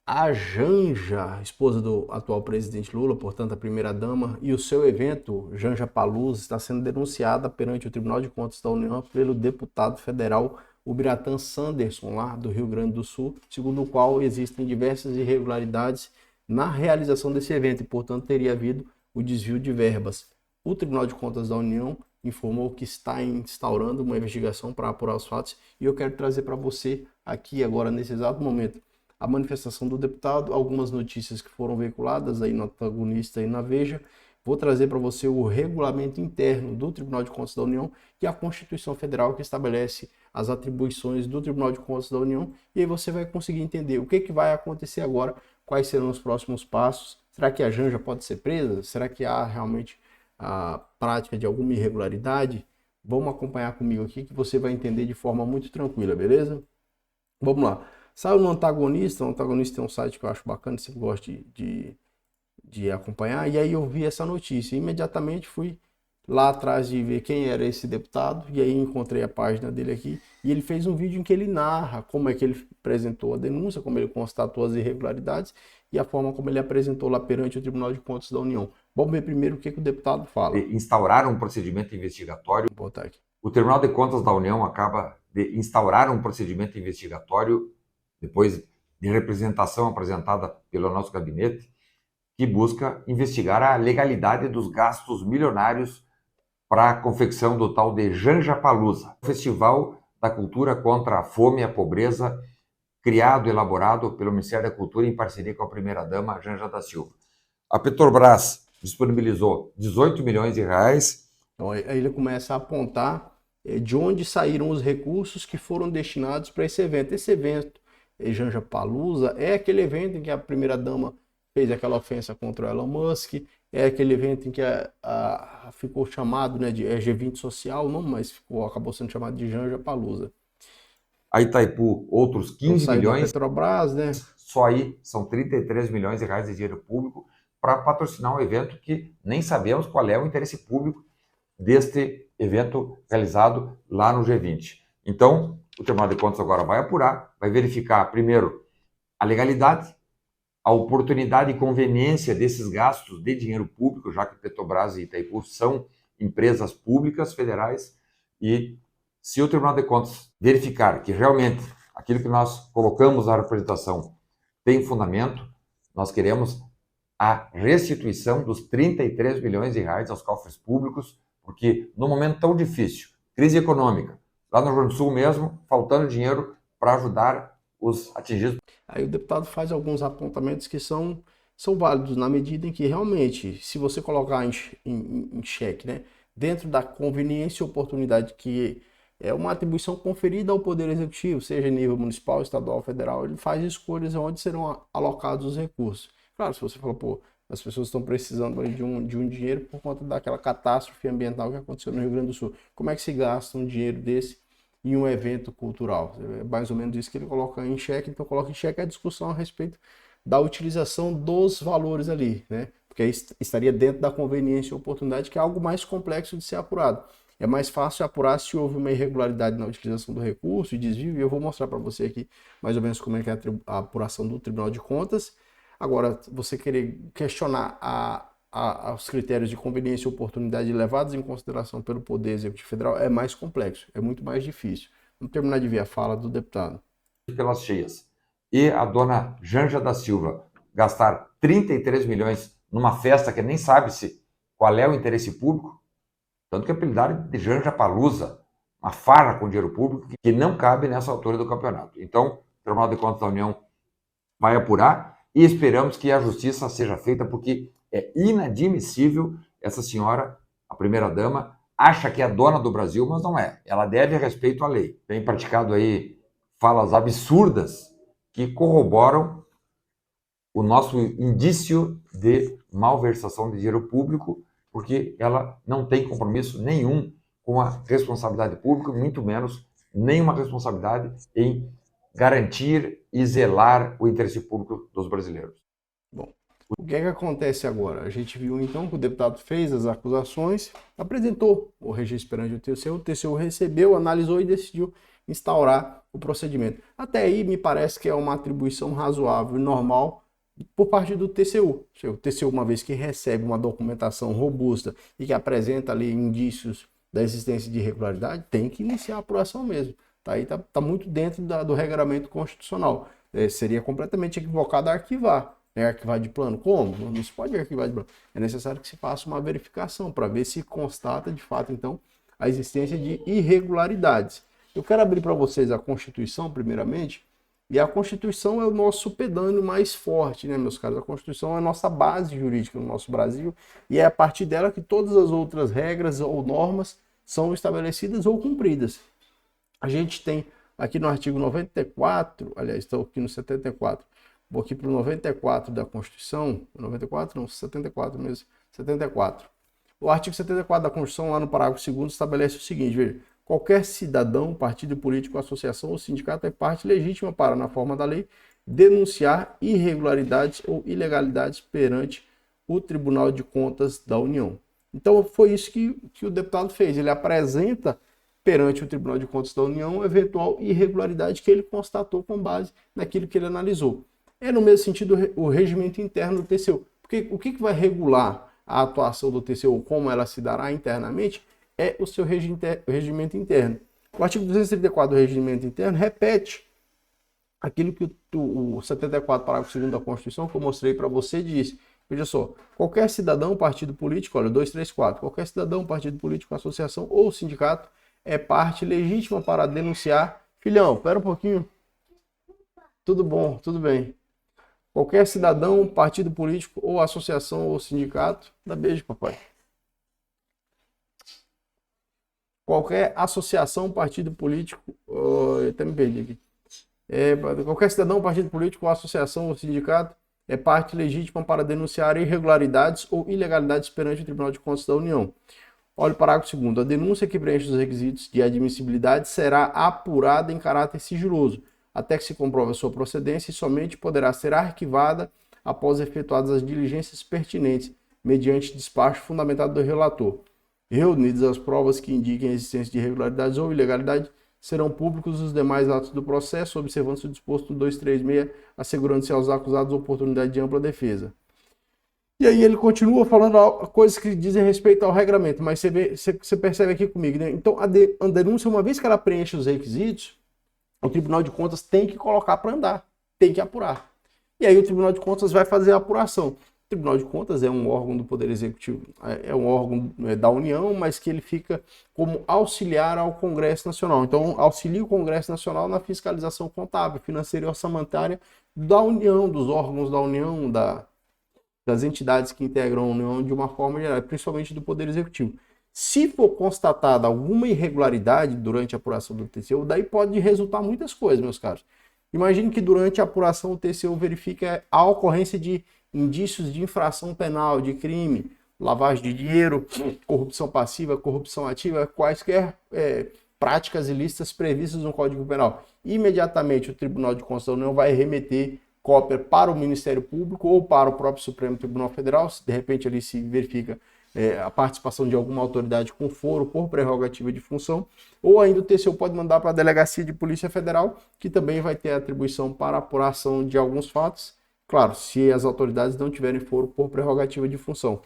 A Janja, esposa do atual presidente Lula, portanto a primeira-dama, e o seu evento, Janja Palusa, está sendo denunciada perante o Tribunal de Contas da União pelo deputado federal Ubiratã Sanderson, lá do Rio Grande do Sul, segundo o qual existem diversas irregularidades na realização desse evento e, portanto, teria havido o desvio de verbas. O Tribunal de Contas da União informou que está instaurando uma investigação para apurar os fatos e eu quero trazer para você aqui agora, nesse exato momento, a manifestação do deputado, algumas notícias que foram veiculadas aí no Antagonista e na Veja. Vou trazer para você o regulamento interno do Tribunal de Contas da União e a Constituição Federal que estabelece as atribuições do Tribunal de Contas da União. E aí você vai conseguir entender o que vai acontecer agora, quais serão os próximos passos. Será que a Janja pode ser presa? Será que há realmente a prática de alguma irregularidade? Vamos acompanhar comigo aqui que você vai entender de forma muito tranquila, beleza? Vamos lá. Saiu no Antagonista, o Antagonista é um site que eu acho bacana, sempre gosto de acompanhar, e aí eu vi essa notícia. Imediatamente fui lá atrás de ver quem era esse deputado, e aí encontrei a página dele aqui, e ele fez um vídeo em que ele narra como é que ele apresentou a denúncia, como ele constatou as irregularidades, e a forma como ele apresentou lá perante o Tribunal de Contas da União. Vamos ver primeiro o que o deputado fala. Instaurar um procedimento investigatório. Vou botar aqui. O Tribunal de Contas da União acaba de instaurar um procedimento investigatório depois de representação apresentada pelo nosso gabinete, que busca investigar a legalidade dos gastos milionários para a confecção do tal de Janja Palusa, Festival da Cultura contra a Fome e a Pobreza, criado e elaborado pelo Ministério da Cultura em parceria com a primeira-dama Janja da Silva. A Petrobras disponibilizou 18 milhões de reais. Então aí ele começa a apontar de onde saíram os recursos que foram destinados para esse evento. Esse evento, Janja Palusa, é aquele evento em que a primeira-dama fez aquela ofensa contra o Elon Musk, é aquele evento em que ficou chamado, né, de G20 social, não, mas acabou sendo chamado de Janja Palusa. A Itaipu, outros 15 então, milhões. Da Petrobras, né? Só aí são 33 milhões de reais de dinheiro público para patrocinar um evento que nem sabemos qual é o interesse público deste evento realizado lá no G20. Então, o Tribunal de Contas agora vai apurar, vai verificar, primeiro, a legalidade, a oportunidade e conveniência desses gastos de dinheiro público, já que Petrobras e Itaipu são empresas públicas federais, e se o Tribunal de Contas verificar que realmente aquilo que nós colocamos na representação tem fundamento, nós queremos a restituição dos 33 milhões de reais aos cofres públicos, porque no momento tão difícil, crise econômica, lá no Rio Grande do Sul mesmo, faltando dinheiro para ajudar os atingidos. Aí o deputado faz alguns apontamentos que são válidos na medida em que realmente, se você colocar em xeque, né, dentro da conveniência e oportunidade que é uma atribuição conferida ao Poder Executivo, seja em nível municipal, estadual, federal, ele faz escolhas onde serão alocados os recursos. Claro, se você falar, pô, as pessoas estão precisando ali de um dinheiro por conta daquela catástrofe ambiental que aconteceu no Rio Grande do Sul. Como é que se gasta um dinheiro desse em um evento cultural? É mais ou menos isso que ele coloca em xeque. Então, coloca em xeque a discussão a respeito da utilização dos valores ali, né? Porque aí estaria dentro da conveniência e oportunidade, que é algo mais complexo de ser apurado. É mais fácil apurar se houve uma irregularidade na utilização do recurso e desvio, e eu vou mostrar para você aqui mais ou menos como é que é a apuração do Tribunal de Contas. Agora, você querer questionar os critérios de conveniência e oportunidade levados em consideração pelo Poder Executivo Federal é mais complexo, é muito mais difícil. Vamos terminar de ver a fala do deputado. Pelas cheias. E a dona Janja da Silva gastar 33 milhões numa festa que nem sabe-se qual é o interesse público, tanto que apelidaram de Janja Palusa, uma farra com dinheiro público que não cabe nessa altura do campeonato. Então, o Tribunal de Contas da União vai apurar e esperamos que a justiça seja feita, porque é inadmissível essa senhora, a primeira-dama, acha que é dona do Brasil, mas não é. Ela deve respeito à lei. Tem praticado aí falas absurdas que corroboram o nosso indício de malversação de dinheiro público, porque ela não tem compromisso nenhum com a responsabilidade pública, muito menos nenhuma responsabilidade em garantir e zelar o interesse público dos brasileiros. Bom, o que é que acontece agora? A gente viu então que o deputado fez as acusações, apresentou o registro perante o TCU recebeu, analisou e decidiu instaurar o procedimento. Até aí me parece que é uma atribuição razoável e normal por parte do TCU. O TCU, uma vez que recebe uma documentação robusta e que apresenta ali indícios da existência de irregularidade, tem que iniciar a apuração mesmo. Tá aí, tá muito dentro do regramento constitucional. Seria completamente equivocado arquivar. Arquivar de plano? Como? Não se pode arquivar de plano. É necessário que se faça uma verificação para ver se constata de fato, então, a existência de irregularidades. Eu quero abrir para vocês a Constituição, primeiramente, e a Constituição é o nosso pedâneo mais forte, né, meus caros? A Constituição é a nossa base jurídica no nosso Brasil e é a partir dela que todas as outras regras ou normas são estabelecidas ou cumpridas. A gente tem aqui no artigo 94, aliás, estou aqui no 74, vou aqui para o 94 da Constituição, 94 não, 74 mesmo, 74. O artigo 74 da Constituição, lá no parágrafo 2º, estabelece o seguinte, veja, qualquer cidadão, partido político, associação ou sindicato é parte legítima para, na forma da lei, denunciar irregularidades ou ilegalidades perante o Tribunal de Contas da União. Então, foi isso que o deputado fez. Ele apresenta perante o Tribunal de Contas da União eventual irregularidade que ele constatou com base naquilo que ele analisou. É no mesmo sentido o regimento interno do TCU. Porque o que vai regular a atuação do TCU, como ela se dará internamente, é o seu regimento interno. O artigo 234 do regimento interno repete aquilo que o 74, parágrafo 2º da Constituição, que eu mostrei para você, diz. Veja só, qualquer cidadão, partido político, olha, 234, qualquer cidadão, partido político, associação ou sindicato é parte legítima para denunciar. Filhão, espera um pouquinho. Tudo bom, tudo bem. Qualquer cidadão, partido político ou associação ou sindicato, dá beijo, papai. Qualquer associação, partido político, eu até me perdi aqui. Qualquer cidadão, partido político ou associação ou sindicato é parte legítima para denunciar irregularidades ou ilegalidades perante o Tribunal de Contas da União. Olha o parágrafo 2º. A denúncia que preenche os requisitos de admissibilidade será apurada em caráter sigiloso, até que se comprove a sua procedência e somente poderá ser arquivada após efetuadas as diligências pertinentes, mediante despacho fundamentado do relator. Reunidas as provas que indiquem a existência de irregularidades ou ilegalidade, serão públicos os demais atos do processo, observando-se o disposto no 236, assegurando-se aos acusados oportunidade de ampla defesa. E aí ele continua falando coisas que dizem respeito ao regramento, mas você percebe aqui comigo, né? Então a denúncia, uma vez que ela preenche os requisitos, o Tribunal de Contas tem que colocar para andar, tem que apurar. E aí o Tribunal de Contas vai fazer a apuração. O Tribunal de Contas é um órgão do Poder Executivo, é um órgão da União, mas que ele fica como auxiliar ao Congresso Nacional. Então, auxilia o Congresso Nacional na fiscalização contábil, financeira e orçamentária da União, dos órgãos da União, das entidades que integram a União de uma forma geral, principalmente do Poder Executivo. Se for constatada alguma irregularidade durante a apuração do TCU, daí pode resultar muitas coisas, meus caros. Imagine que durante a apuração o TCU verifica a ocorrência de indícios de infração penal, de crime, lavagem de dinheiro, corrupção passiva, corrupção ativa, quaisquer práticas ilícitas previstas no Código Penal. Imediatamente o Tribunal de Contas da União vai remeter cópia para o Ministério Público ou para o próprio Supremo Tribunal Federal, se de repente ali se verifica a participação de alguma autoridade com foro por prerrogativa de função, ou ainda o TCU pode mandar para a Delegacia de Polícia Federal, que também vai ter atribuição para a apuração de alguns fatos, claro, se as autoridades não tiverem foro por prerrogativa de função.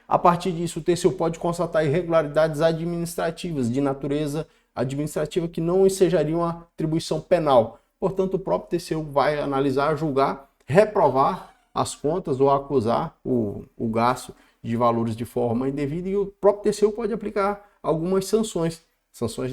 A partir disso, o TCU pode constatar irregularidades administrativas, de natureza administrativa, que não ensejariam a atribuição penal. Portanto, o próprio TCU vai analisar, julgar, reprovar as contas ou acusar o gasto de valores de forma indevida, e o próprio TCU pode aplicar algumas sanções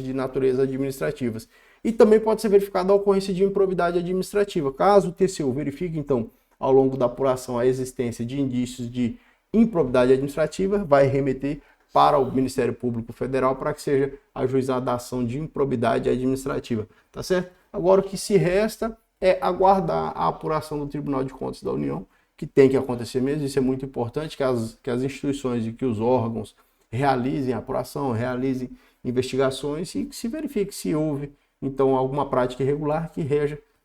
de natureza administrativas. E também pode ser verificada a ocorrência de improbidade administrativa. Caso o TCU verifique, então, ao longo da apuração, a existência de indícios de improbidade administrativa, vai remeter para o Ministério Público Federal para que seja ajuizada a ação de improbidade administrativa. Tá certo? Agora, o que se resta é aguardar a apuração do Tribunal de Contas da União, que tem que acontecer mesmo. Isso é muito importante, que as instituições e que os órgãos realizem a apuração, realizem investigações e que se verifique se houve, então, alguma prática irregular que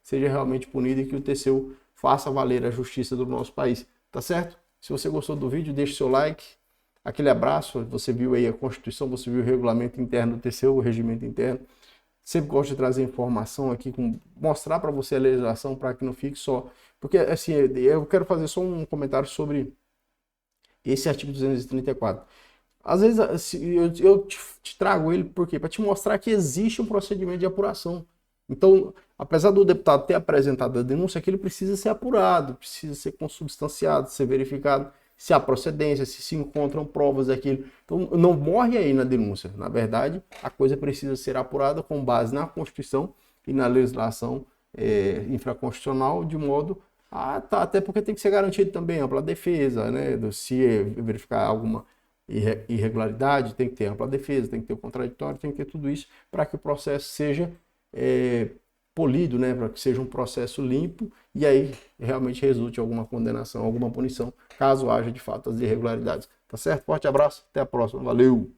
seja realmente punida e que o TCU faça valer a justiça do nosso país. Tá certo? Se você gostou do vídeo, deixe seu like. Aquele abraço. Você viu aí a Constituição, você viu o regulamento interno do TCU, o regimento interno. sempre gosto de trazer informação aqui, mostrar para você a legislação para que não fique só. Porque, assim, eu quero fazer só um comentário sobre esse artigo 234. Às vezes eu te trago ele por quê? Para te mostrar que existe um procedimento de apuração. Então, apesar do deputado ter apresentado a denúncia, aquilo precisa ser apurado, precisa ser consubstanciado, ser verificado se há procedência, se encontram provas daquilo. Então, não morre aí na denúncia. Na verdade, a coisa precisa ser apurada com base na Constituição e na legislação infraconstitucional, de modo até porque tem que ser garantido também ampla defesa, né? Se verificar alguma irregularidade, tem que ter ampla defesa, tem que ter o contraditório, tem que ter tudo isso para que o processo seja polido, né? Para que seja um processo limpo e aí realmente resulte alguma condenação, alguma punição, caso haja de fato as irregularidades. Tá certo? Forte abraço, até a próxima. Valeu!